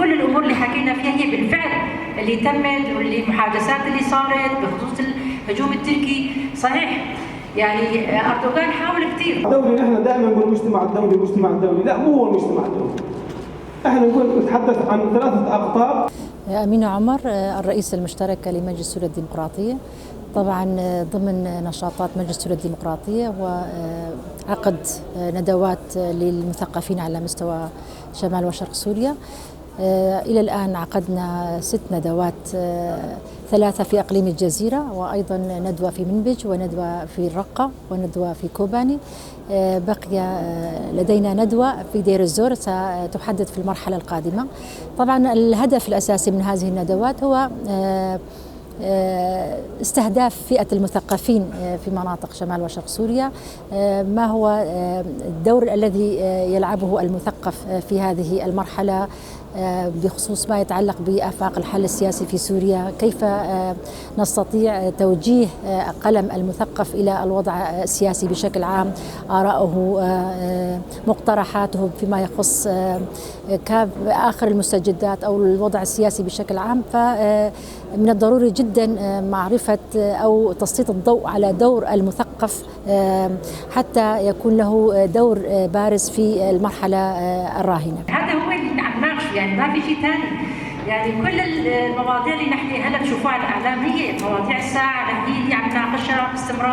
كل الامور اللي حكينا فيها هي بالفعل اللي تمت، واللي المحادثات اللي صارت بخصوص الهجوم التركي. صحيح يعني اردوغان حاول كثير. الدولي نحن دائما نقول المجتمع الدولي المجتمع الدولي، لا مو هو المجتمع الدولي. احنا نقول نتحدث عن 3 أقطاب. أمينة عمر، الرئيسة المشتركة لمجلس سوريا الديمقراطية. طبعا ضمن نشاطات مجلس سوريا الديمقراطية هو عقد ندوات للمثقفين على مستوى شمال وشرق سوريا. إلى الآن عقدنا 6 ندوات، 3 في أقليم الجزيرة، وأيضا ندوة في منبج، وندوة في الرقة، وندوة في كوباني. بقي لدينا ندوة في دير الزور ستحدث في المرحلة القادمة. طبعا الهدف الأساسي من هذه الندوات هو استهداف فئة المثقفين في مناطق شمال وشرق سوريا. ما هو الدور الذي يلعبه المثقف في هذه المرحلة بخصوص ما يتعلق بآفاق الحل السياسي في سوريا، كيف نستطيع توجيه قلم المثقف إلى الوضع السياسي بشكل عام، آراءه، مقترحاته فيما يخص آخر المستجدات أو الوضع السياسي بشكل عام. فمن الضروري جدا معرفة أو تسليط الضوء على دور المثقف حتى يكون له دور بارز في المرحلة الراهنة. هذا هو اللي عم نناقشه، يعني ما في شيء ثاني. يعني كل المواضيع اللي نحن هلا بشوفوها على الإعلام هي مواضيع الساعة، نحن اللي عم نناقشها باستمرار.